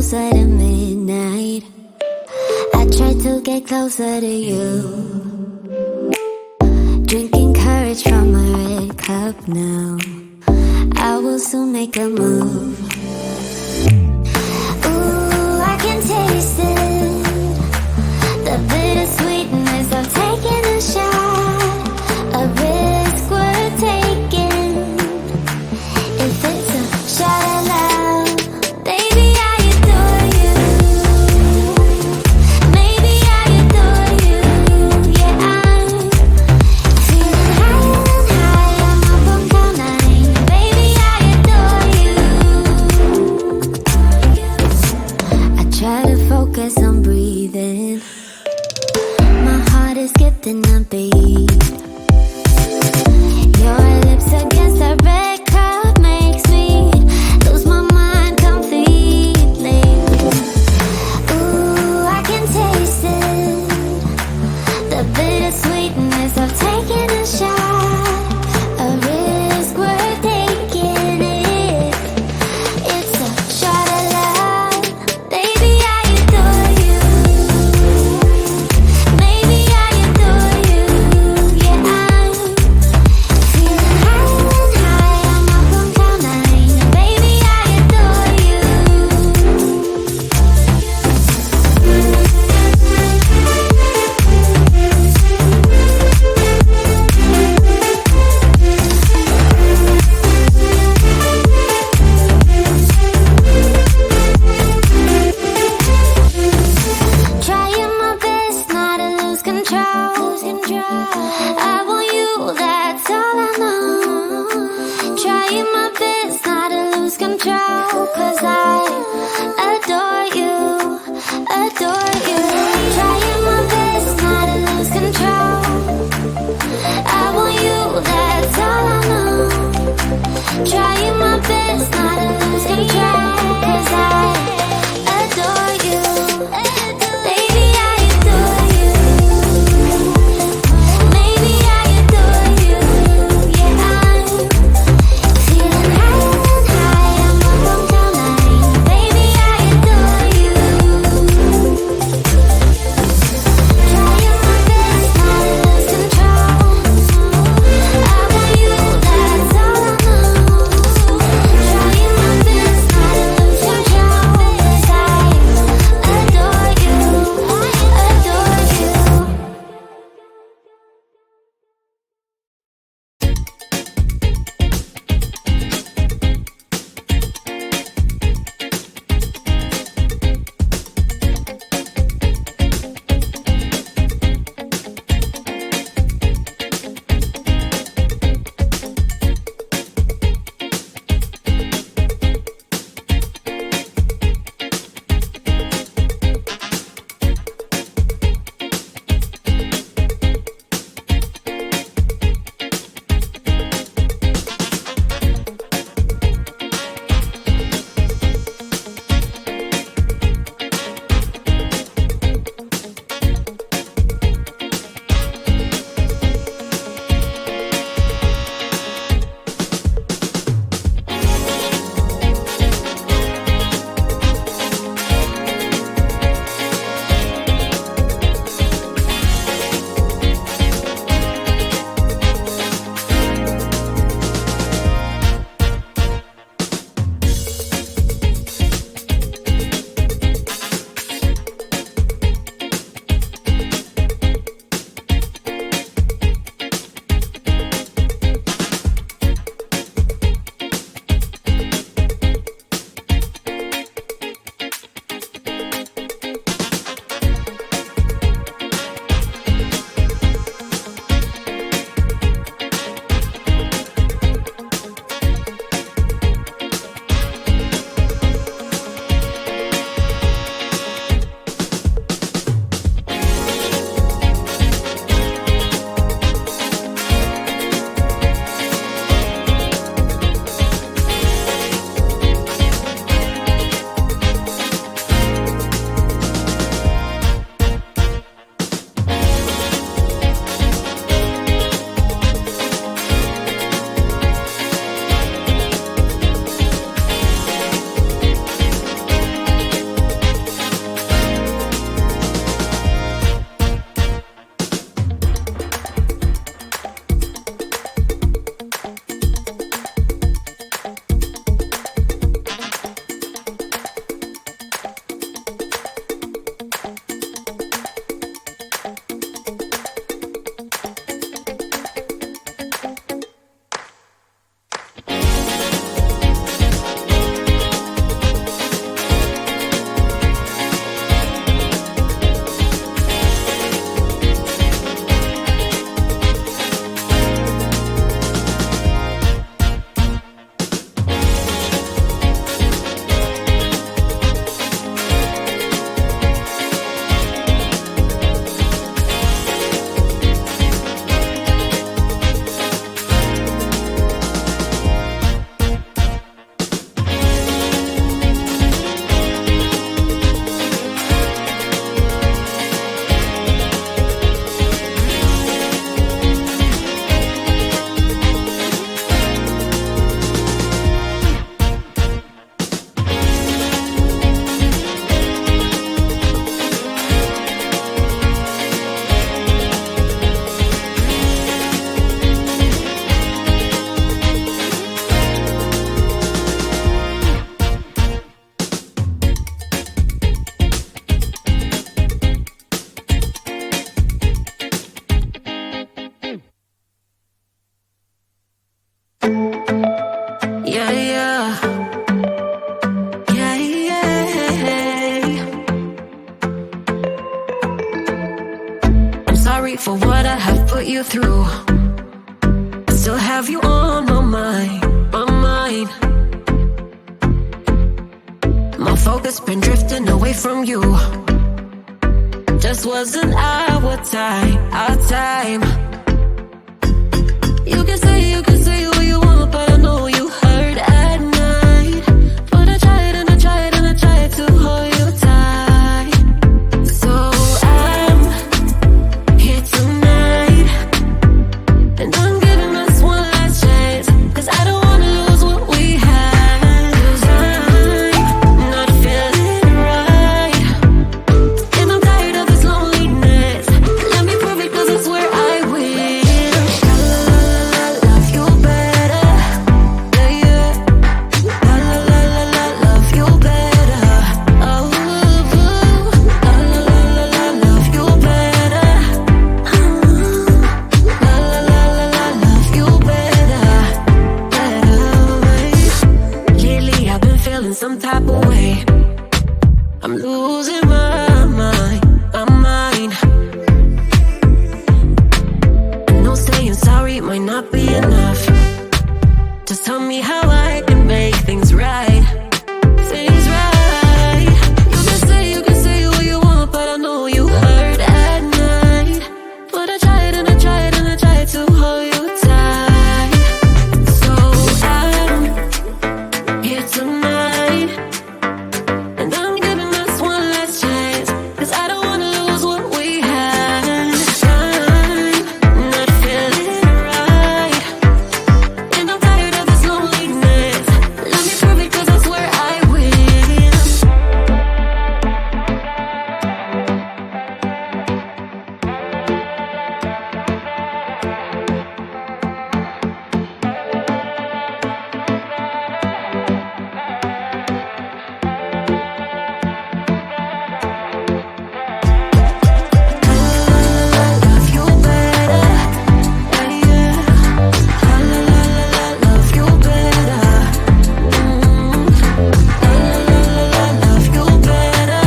closer to midnight. I try to get closer to you. Drinking courage from a red cup now. I will soon make a move. Ooh, I can taste it. The bittersweetness of taking a shot. A risk worth taking. If it's a shot of love, baby, I adore you. Maybe I adore you. Yeah, I'm feeling higher and higher. I'm up on cloud nine. Baby, I adore you. I try to focus on breathing. My heart is skipping a beat. Your lips against a red cup makes me lose my mind completely. Ooh, I can taste it. The bittersweetness of taking a shot. A risk worth taking it. It's a shot of love. Baby, I adore you. Maybe I adore you. Yeah, yeah. Yeah, yeah. I'm sorry for what I have put you through. I still have you on my mind, my mind. My focus been drifting away from you. Just wasn't our time, our time. You can say what you want, but I know you hurt at night. But I tried and I tried and I tried to hold you tight. So I'm here tonight, and I'm giving us one last chance, 'cause I don't wanna lose what we had. 'Cause I'm not feeling right, and I'm tired of this loneliness. Let me prove it, 'cause I swear I will. Love you better, yeah, yeah. Love you better, oh, love you better, love you better, lately I've been feeling some type of way. I'm losing my mind, my mind. I know saying sorry might not be enough. Just tell me how I can make things right. Things right. You can say what you want, but I know you hurt at night. But I tried and I tried and I tried to hold you tight. So I'm here tonight, and I'm giving us one last chance, 'cause I don't wanna lose what we had. I'm not feeling right, and I'm tired of this loneliness. Let me prove it, 'cause I swear I will. Love you better, yeah, yeah. Love you better, love you better,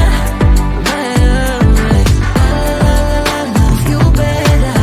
love you better,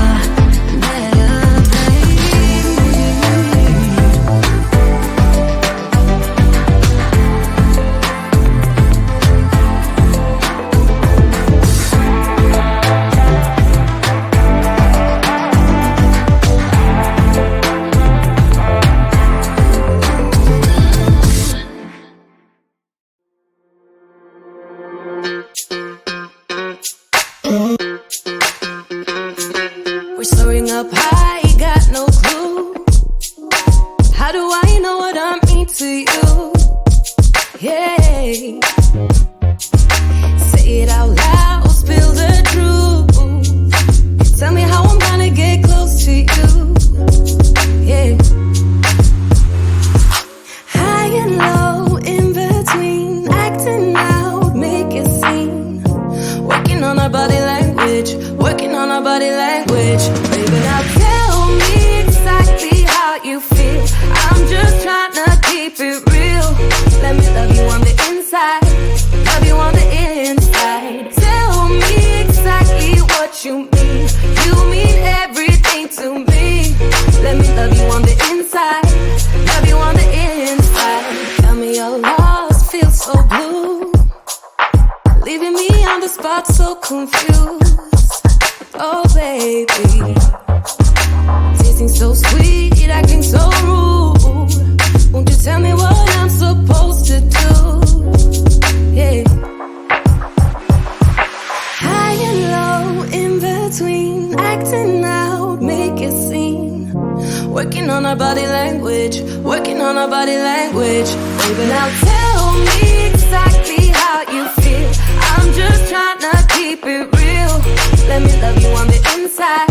we're soaring up high, got no clue. How do I know what I mean to you? Yeah. Say it out loud, spill the truth. Tell me how I'm gonna get close to you. Yeah. High and low, in between, acting out, make it seem. Working on our body language, working on our body language. Baby, now tell me exactly how you feel. I'm just trying to keep it real. Let me love you on the inside, love you on the inside. Tell me exactly what you mean. You mean everything to me. Let me love you on the inside, love you on the inside. Tell me you're lost, feel so blue, leaving me on the spot so confused. Oh baby, tasting so sweet, acting so rude. Won't you tell me what I'm supposed to do? Yeah. High and low, in between, acting out, make it seem. Working on our body language, working on our body language. Baby, now tell me exactly how you feel. I'm just trying to keep it real. Let me love you on the inside,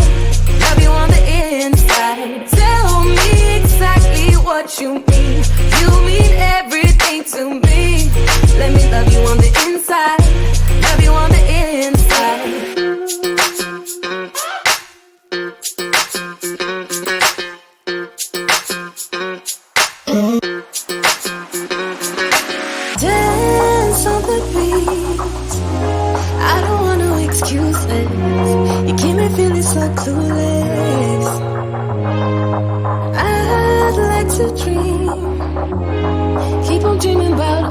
love you on the inside. Tell me exactly what you mean. You mean everything to me. Let me love you on the inside, love you on the inside. two legs. I'd like to dream, keep on dreaming about